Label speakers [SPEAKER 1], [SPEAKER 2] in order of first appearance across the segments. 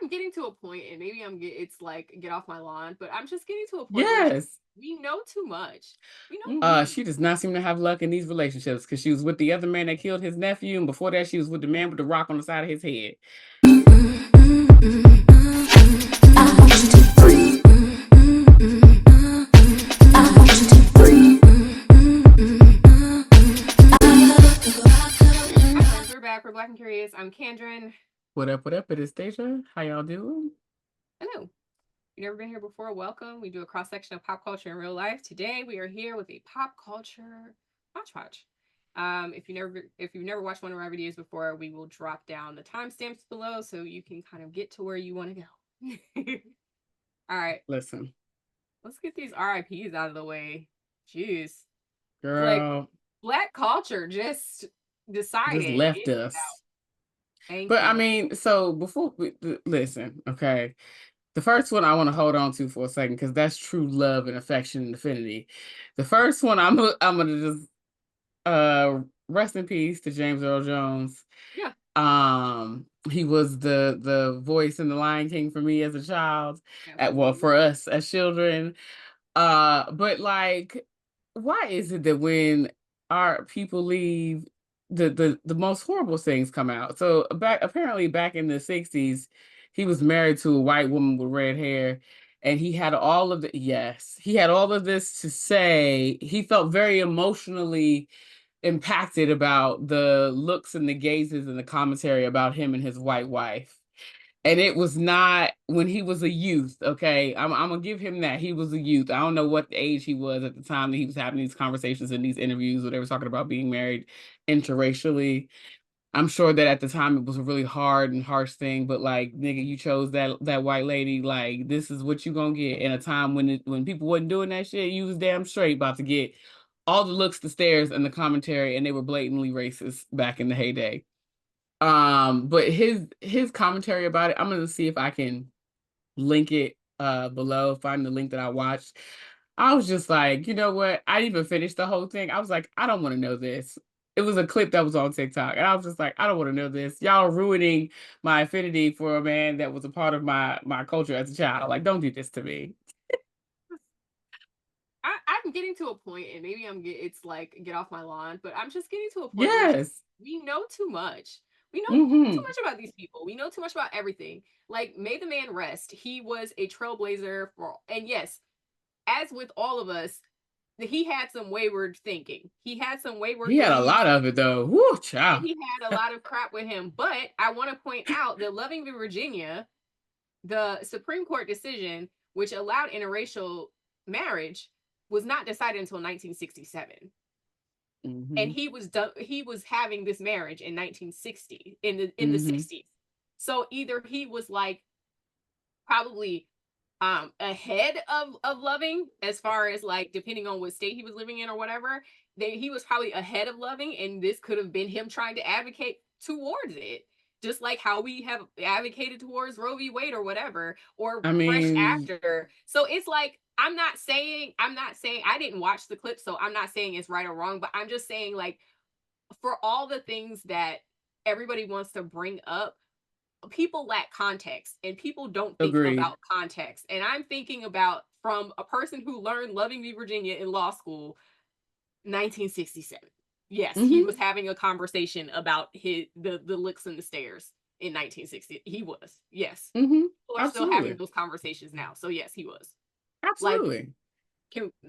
[SPEAKER 1] I'm getting to a point, and maybe it's like get off my lawn, but I'm just getting to a point where
[SPEAKER 2] Yes.
[SPEAKER 1] we know too much. We know way
[SPEAKER 2] She does not seem to have luck in these relationships because she was with the other man that killed his nephew, and before that, she was with the man with the rock on the side of his head.
[SPEAKER 1] We're back. We're Black and Curious. I'm Kendrin.
[SPEAKER 2] What up? What up? It is Dehjai. How y'all doing?
[SPEAKER 1] Hello. You've never been here before? Welcome. We do a cross section of pop culture in real life. Today we are here with a pop culture hodgepodge. If you've never watched one of our videos before, we will drop down the timestamps below so you can kind of get to where you want to go. All right,
[SPEAKER 2] Listen,
[SPEAKER 1] let's get these RIPS out of the way. Jeez, like
[SPEAKER 2] girl,
[SPEAKER 1] Black culture just
[SPEAKER 2] just
[SPEAKER 1] decided
[SPEAKER 2] left
[SPEAKER 1] it's
[SPEAKER 2] us.
[SPEAKER 1] out. Thank
[SPEAKER 2] But I
[SPEAKER 1] you.
[SPEAKER 2] mean, so before we listen, okay. The first one I want to hold on to for a second because that's true love and affection and affinity. The first one I'm gonna just rest in peace to James Earl Jones.
[SPEAKER 1] Yeah.
[SPEAKER 2] He was the voice in the Lion King for me as a child, well,
[SPEAKER 1] Absolutely.
[SPEAKER 2] for us as children. But like, why is it that when our people leave, the most horrible things come out? So apparently back in the 60s, he was married to a white woman with red hair, and he had all of he had all of this to say. He felt very emotionally impacted about the looks and the gazes and the commentary about him and his white wife. And it was not when he was a youth. Okay, I'm gonna give him that he was a youth. I don't know what age he was at the time that he was having these conversations and these interviews where they were talking about being married interracially. I'm sure that at the time it was a really hard and harsh thing, but like, nigga, you chose that white lady. Like, this is what you gonna get in a time when people wasn't doing that shit. You was damn straight about to get all the looks, the stares, and the commentary, and they were blatantly racist back in the heyday. But his commentary about it, I'm gonna see if I can link it below, find the link that I watched. I was just like, you know what? I didn't even finish the whole thing. I was like, I don't want to know this. It was a clip that was on TikTok, and I was just like, I don't want to know this. Y'all are ruining my affinity for a man that was a part of my culture as a child. Like, don't do this to me.
[SPEAKER 1] I'm getting to a point, and maybe it's like get off my lawn, but I'm just getting to a point where
[SPEAKER 2] Yes.
[SPEAKER 1] we know too much. We know too
[SPEAKER 2] Mm-hmm.
[SPEAKER 1] much about these people. We know too much about everything. Like, may the man rest. He was a trailblazer and yes, as with all of us, he had some wayward thinking. He had some wayward
[SPEAKER 2] He had a
[SPEAKER 1] beliefs,
[SPEAKER 2] lot of it though. Woo,
[SPEAKER 1] and
[SPEAKER 2] child.
[SPEAKER 1] he had a lot of crap with him. But I want to point out that Loving v. Virginia, the Supreme Court decision which allowed interracial marriage, was not decided until 1967. And
[SPEAKER 2] Mm-hmm.
[SPEAKER 1] he was having this marriage in 1960 in the
[SPEAKER 2] Mm-hmm.
[SPEAKER 1] 60s. So either he was like probably ahead of Loving, as far as like depending on what state he was living in or whatever, he was probably ahead of Loving, and this could have been him trying to advocate towards it, just like how we have advocated towards Roe v. Wade or whatever, or
[SPEAKER 2] I
[SPEAKER 1] fresh
[SPEAKER 2] mean,
[SPEAKER 1] after. So it's like, I'm not saying I didn't watch the clip, so I'm not saying it's right or wrong, but I'm just saying, like, for all the things that everybody wants to bring up, people lack context, and people don't think
[SPEAKER 2] agreed.
[SPEAKER 1] about context. And I'm thinking about, from a person who learned Loving v. Virginia in law school, 1967. Yes, he
[SPEAKER 2] Mm-hmm.
[SPEAKER 1] was having a conversation about the looks and the stairs in 1960. He was. Yes.
[SPEAKER 2] Mm-hmm.
[SPEAKER 1] People are still having
[SPEAKER 2] Absolutely.
[SPEAKER 1] those conversations now. So yes, he was. Like,
[SPEAKER 2] Absolutely.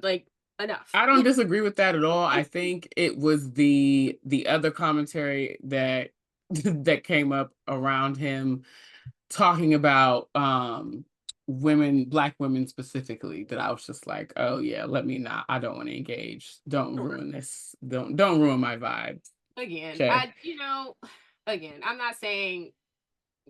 [SPEAKER 1] like, enough.
[SPEAKER 2] I don't disagree with that at all. I think it was the other commentary that that came up around him talking about women, black women specifically, that I was just like, oh yeah, let me not. I don't want to engage. Don't
[SPEAKER 1] Sure.
[SPEAKER 2] ruin this. Don't ruin my vibe.
[SPEAKER 1] Again,
[SPEAKER 2] Okay.
[SPEAKER 1] again, I'm not saying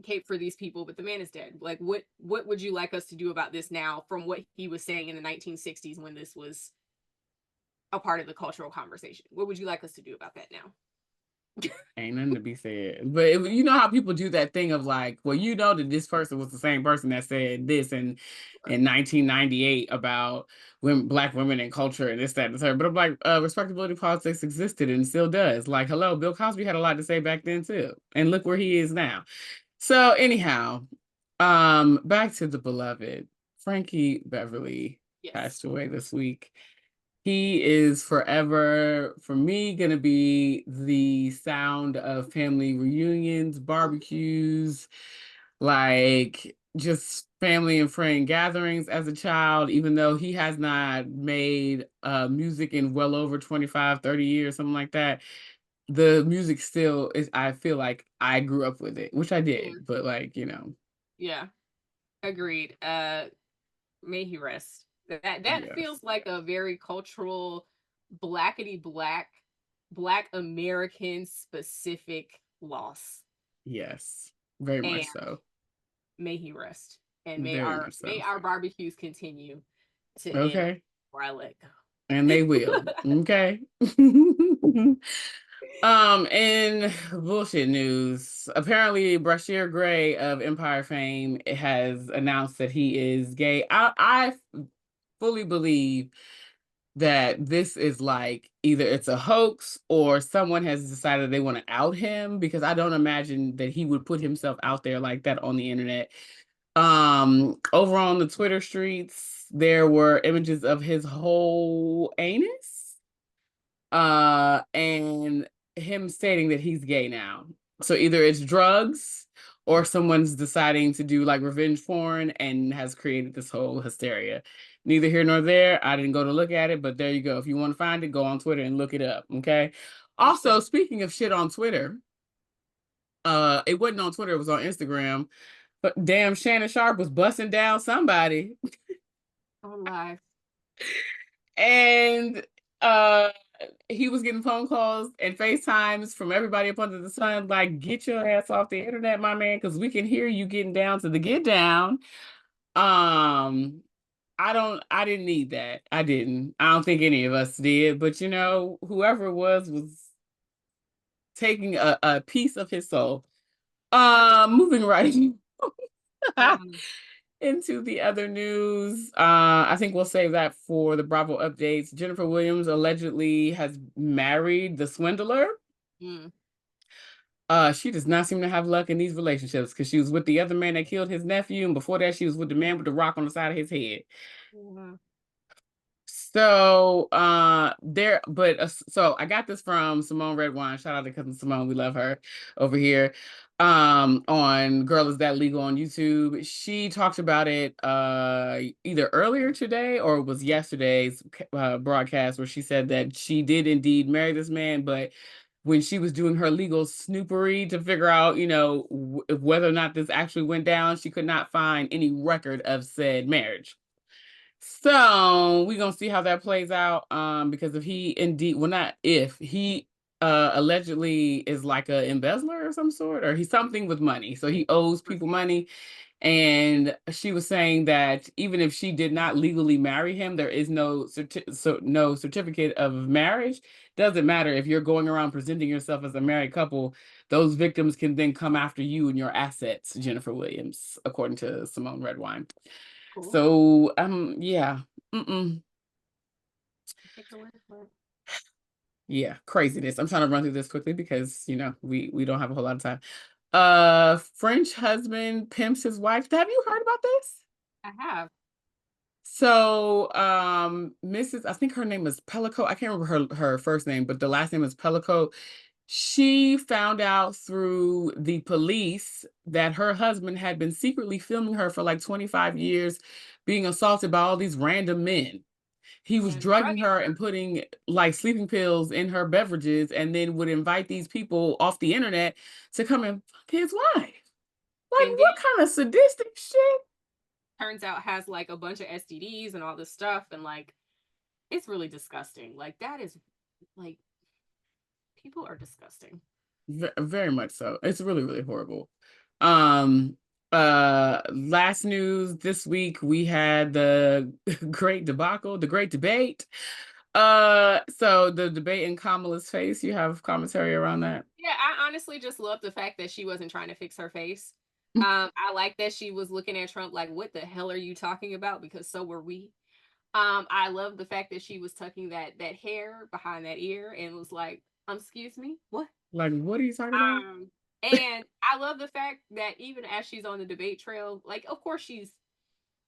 [SPEAKER 1] cape for these people, but the man is dead. Like, what would you like us to do about this now, from what he was saying in the 1960s when this was a part of the cultural conversation? What would you like us to do about that now?
[SPEAKER 2] Ain't nothing to be said. But you know how people do that thing of like, well, you know that this person was the same person that said this in 1998 about women, black women and culture and this, that, and the third. But I'm like, respectability politics existed and still does. Like, hello, Bill Cosby had a lot to say back then too. And look where he is now. So anyhow, Back to the beloved. Frankie Beverly
[SPEAKER 1] Yes.
[SPEAKER 2] passed away this week. He is forever, for me, gonna be the sound of family reunions, barbecues, like just family and friend gatherings as a child, even though he has not made music in well over 25, 30 years, something like that. The music still is, I feel like I grew up with it, which I
[SPEAKER 1] Mm,
[SPEAKER 2] did, but like, you know,
[SPEAKER 1] yeah. Agreed. May he rest. That
[SPEAKER 2] yes,
[SPEAKER 1] feels like a very cultural, blackety black American specific loss.
[SPEAKER 2] yes, very
[SPEAKER 1] And
[SPEAKER 2] much so.
[SPEAKER 1] may he rest. And
[SPEAKER 2] Very much
[SPEAKER 1] may
[SPEAKER 2] so.
[SPEAKER 1] our barbecues continue to end
[SPEAKER 2] Okay.
[SPEAKER 1] before I let
[SPEAKER 2] And they will.
[SPEAKER 1] go.
[SPEAKER 2] Okay. In bullshit news, apparently Braysheer Gray of Empire fame has announced that he is gay. I fully believe that this is like either it's a hoax or someone has decided they want to out him, because I don't imagine that he would put himself out there like that on the internet. Over on the Twitter streets, there were images of his whole anus, and him stating that he's gay now. So either it's drugs or someone's deciding to do like revenge porn and has created this whole hysteria. Neither here nor there. I didn't go to look at it, but there you go. If you want to find it, go on Twitter and look it up. Okay. Also,
[SPEAKER 1] Understood.
[SPEAKER 2] speaking of shit on Twitter, it wasn't on Twitter, it was on Instagram. But damn, Shannon Sharpe was busting down somebody.
[SPEAKER 1] On live.
[SPEAKER 2] And uh he was getting phone calls and FaceTimes from everybody up under the sun, like, get your ass off the internet, my man, because we can hear you getting down to the get down. I didn't need that. I didn't. I don't think any of us did, but you know, whoever it was taking a piece of his soul. Moving right
[SPEAKER 1] Mm,
[SPEAKER 2] into the other news. I think we'll save that for the Bravo updates. Jennifer Williams allegedly has married the swindler.
[SPEAKER 1] mm,
[SPEAKER 2] She does not seem to have luck in these relationships, because she was with the other man that killed his nephew, and before that, she was with the man with the rock on the side of his head.
[SPEAKER 1] mm,
[SPEAKER 2] So so I got this from Simone Redwine. Shout out to cousin Simone, we love her over here. On Girl Is That Legal on YouTube. She talked about it either earlier today or it was yesterday's broadcast, where she said that she did indeed marry this man, but when she was doing her legal snoopery to figure out, you know, whether or not this actually went down, she could not find any record of said marriage. So we're gonna see how that plays out. Because if he indeed, well, not if he allegedly is like a embezzler or some sort, or he's something with money. So he owes people money. And she was saying that even if she did not legally marry him, there is no certificate of marriage. Doesn't matter if you're going around presenting yourself as a married couple, those victims can then come after you and your assets, Jennifer Williams, according to Simone Redwine.
[SPEAKER 1] cool.
[SPEAKER 2] So, yeah. Mm-mm.
[SPEAKER 1] Take the word for it.
[SPEAKER 2] Yeah, craziness. I'm trying to run through this quickly because, you know, we don't have a whole lot of time. French husband pimps his wife. Have you heard about this?
[SPEAKER 1] I have.
[SPEAKER 2] So, Mrs. I think her name is Pelicot. I can't remember her first name, but the last name is Pelicot. She found out through the police that her husband had been secretly filming her for like 25 years, being assaulted by all these random men. He was
[SPEAKER 1] And
[SPEAKER 2] drugging
[SPEAKER 1] drugging
[SPEAKER 2] her
[SPEAKER 1] her.
[SPEAKER 2] and putting like sleeping pills in her beverages, and then would invite these people off the internet to come and fuck his wife. Like,
[SPEAKER 1] And then
[SPEAKER 2] what kind of sadistic shit?
[SPEAKER 1] turns out has like a bunch of STDs and all this stuff. And like, it's really disgusting. Like, that is like, people are disgusting.
[SPEAKER 2] Very much so. It's really, really horrible. Last news this week, we had the great debacle, the great debate. So the debate in Kamala's face, you have commentary around that?
[SPEAKER 1] Yeah, I honestly just love the fact that she wasn't trying to fix her face. I like that she was looking at Trump like, what the hell are you talking about? Because so were we. I love the fact that she was tucking that hair behind that ear and was like, excuse me, what?
[SPEAKER 2] Like, what are you talking about?
[SPEAKER 1] Um, And I love the fact that even as she's on the debate trail, like, of course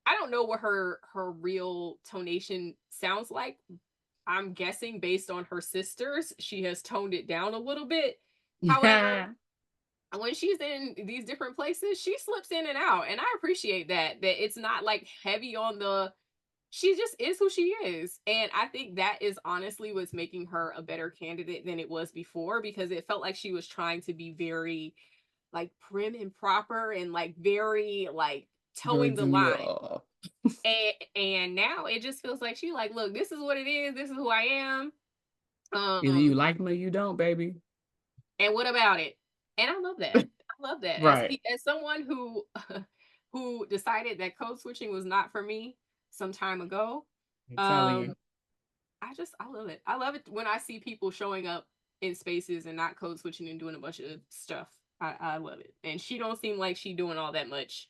[SPEAKER 1] I don't know what her real tonation sounds like. I'm guessing based on her sisters, she has toned it down a little bit. However, when she's in these different places, she slips in and out. And I appreciate that it's not like heavy on she just is who she is. And I think that is honestly what's making her a better candidate than it was before, because it felt like she was trying to be very like prim and proper and like very like towing the line. And now it just feels like she like, look, this is what it is. This is who I am.
[SPEAKER 2] Either you like me or you don't, baby.
[SPEAKER 1] And what about it? And I love that. I love that.
[SPEAKER 2] Right.
[SPEAKER 1] As someone who decided that code switching was not for me some time ago,
[SPEAKER 2] I'm telling you.
[SPEAKER 1] I love it. I love it when I see people showing up in spaces and not code switching and doing a bunch of stuff. I love it. And she don't seem like she doing all that much.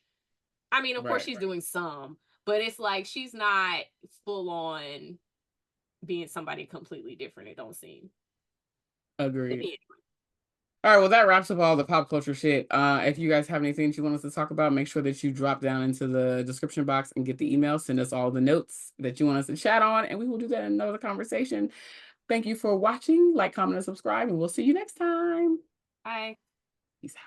[SPEAKER 1] I mean, of course she's doing some, but it's like she's not full on being somebody completely different. It don't seem.
[SPEAKER 2] Agreed. All right, well, that wraps up all the pop culture shit. If you guys have anything that you want us to talk about, make sure that you drop down into the description box and get the email. Send us all the notes that you want us to chat on, and we will do that in another conversation. Thank you for watching. Like, comment, and subscribe, and we'll see you next time.
[SPEAKER 1] Bye.
[SPEAKER 2] Peace out.